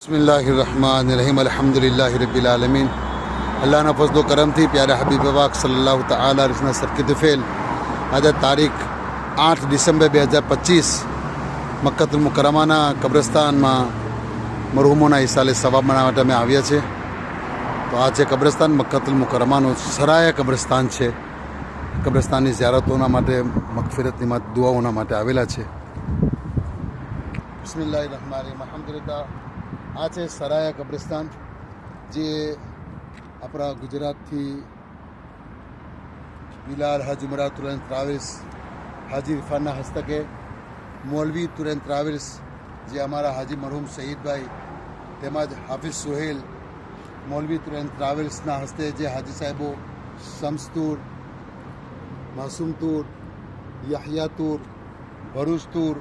बिस्मिल्लाहिर्रहमानिर्रहीम अल्हम्दुलिल्लाहि रब्बिल आलमीन। अल्लाह ना फजलो करम थी प्यारे हबीब पाक सल्लल्लाहु तआला अलैहि वसल्लम सरकत फेल आज तारीख 8 ડિસેમ્બર 2025 મક્કતુલ મુકરમાના કબ્રસ્તાનમાં મરહૂમોના ઈસાલે સવાબ મનાવવા માટે અમે આવ્યા છે। તો આ છે કબ્રસ્તાન મક્કતુલ મુકરમાનું સરાયા કબ્રસ્તાન છે। કબ્રસ્તાનની ઝિયારતોના માટે મગફિરતની દુઆઓના માટે આવેલા છે। બિસ્મિલ્લાહિર્રહમાનિર્રહીમ અલ્હમ્દુલિલ્લાહ। આ છે સરાયા કબ્રસ્તાન જે આપણા ગુજરાતથી બિલાલ હાજ ઉમરા તુરંત ટ્રાવેલ્સ હાજી ઇરફાનના હસ્તકે મૌલવી તુરંત ટ્રાવેલ્સ જે અમારા હાજી મરહૂમ શહીદભાઈ તેમજ હાફિઝ સોહેલ મૌલવી તુરંત ટ્રાવેલ્સના હસ્તે જે હાજી સાહેબો શમ્સ તૂર, માસૂમ તૂર, યાહયા તૂર, ભરૂચ તૂર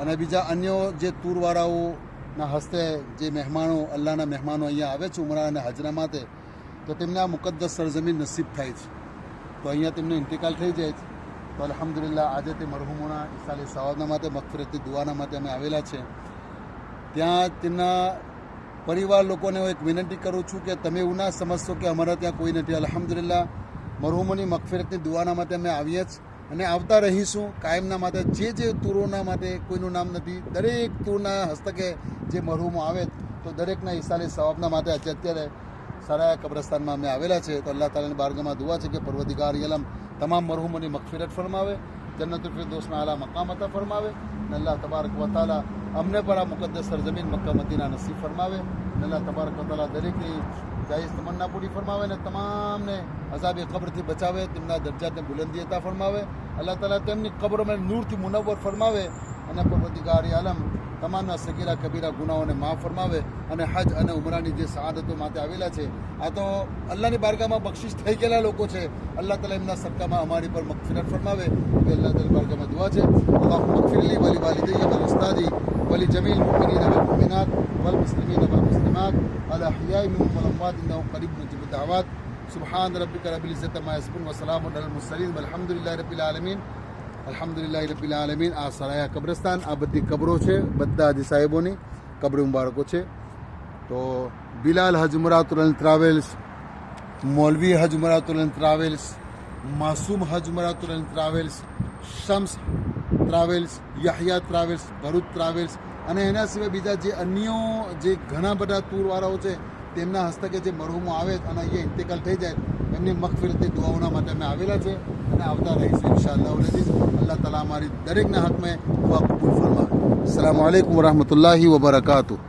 અને બીજા અન્ય જે તૂરવાળાઓના હસ્તે જે મહેમાનો અલ્લાહના મહેમાનો અહીંયા આવે છે ઉમરા અને હજના માટે, તો તેમને આ મુકદ્દસ સરજમીન નસીબ થાય છે। તો અહીંયા તેમનો ઇન્તિકાલ થઈ જાય છે। તો અલ્હમ્દુલિલ્લાહ આજે તે મરહૂમોના ઈસાલે સવાબના માટે મગફિરતની દુઆના માટે અમે આવેલા છે। ત્યાં તેમના પરિવાર લોકોને હું એક વિનંતી કરું છું કે તમે એવું ના સમજશો કે અમારા ત્યાં કોઈ નથી। અલ્હમ્દુલિલ્લાહ મરહૂમોની મગફિરતની દુઆના માટે અમે આવીએ જ અને આવતા રહીશું કાયમના માટે। જે તૂરોના માટે કોઈનું નામ નથી, દરેક તૂરના હસ્તકે જે મરહૂમો આવે તો દરેકના ઈસાલે સવાબના માટે અત્યારે સરાયા કબ્રસ્તાનમાં અમે આવેલા છે। તો અલ્લાહ તાલાની બારગામાં દુઆ છે કે પરવરદિગાર આલમ તમામ મરહૂમોની મગફિરત ફરમાવે, જન્નતુલ ફિરદૌસના આલા મકામ અતા ફરમાવે અને અલ્લાહ તબારક વ તઆલા અમને પણ આ મુકદ્દસ સરજમીન મક્કા મદીના નસીબ ફરમાવે અને અલ્લાહ તબારક વ તઆલા દરેકની જાયઝ તમન્ના પૂરી ફરમાવે અને તમામને અઝાબે કબ્રથી બચાવે, તેમના દરજાતને બુલંદી અતા ફરમાવે। અલ્લાહ તાલા તેમની કબ્રોમાં નૂરથી મુનવ્વર ફરમાવે અને પરવરદિગાર આલમ તમામના સગીરા કબીરા ગુનાઓને માફ ફરમાવે અને હજ અને ઉમરાની જે સઆદતો માટે આવેલા છે આ તો અલ્લાહની બારગામાં બક્ષિશ થઈ ગયેલા લોકો છે। અલ્લાહ તાલા એમના સદકામાં અમારી પર મગફિરત ફરમાવે કે અલ્લાહ તાલા બારગામાં દુઆ છે અલ્લાહુમ્મા મગફિરલી વલી વાલિદૈયા વલ ઉસ્તાદી વલી જમીલ મુમિનીન વલ મુમિનાત વલ મુસ્લિમીન વલ મુસ્લિમાત અલ અહયાઈ મિનહુમ વલ અમવાત ઇન્નહુ કરીબુન મુજીબુદ દઅવાત સુબહાન રબ્બિકા રબ્બિલ ઇઝ્ઝતિ અમ્મા યસિફૂન વ સલામુન અલલ મુરસલીન વલ્હમ્દુલિલ્લાહિ રબ્બિલ આલમીન। અલ્હમ્દુલિલ્લાહિ રબ્બિલ આલમીન। આ સરાયા કબ્રસ્તાન, આ બધી કબરો છે, બધા હાજી સાહેબોની કબ્ર મુબારકો છે। તો બિલાલ હજ ઉમરા તુરંત ટ્રાવેલ્સ, મૌલવી હજ ઉમરા તુરંત ટ્રાવેલ્સ, માસૂમ Hajj Umrah Turant travels, Shams travels, Yahya travels, Bharuch travels અને એના સિવાય બીજા જે અન્ય જે ઘણા બધા ટૂરવાળાઓ છે તેમના હસ્તકે જે મરહૂમો આવે અને અહીંયા ઇન્તેકાલ થઈ જાય એમની મગફિરતની દુઆઓના માટે અમે આવેલા છે અને આવતા રહીશું ઇન્શાઅલ્લાહ અઝીઝ। અલ્લાહ તાલા અમારી દરેકના હક મેં દુઆ કબૂલ ફરમાવે। અસ્સલામુ અલૈકુમ વરહમતુલ્લાહિ વબરકાતુહુ।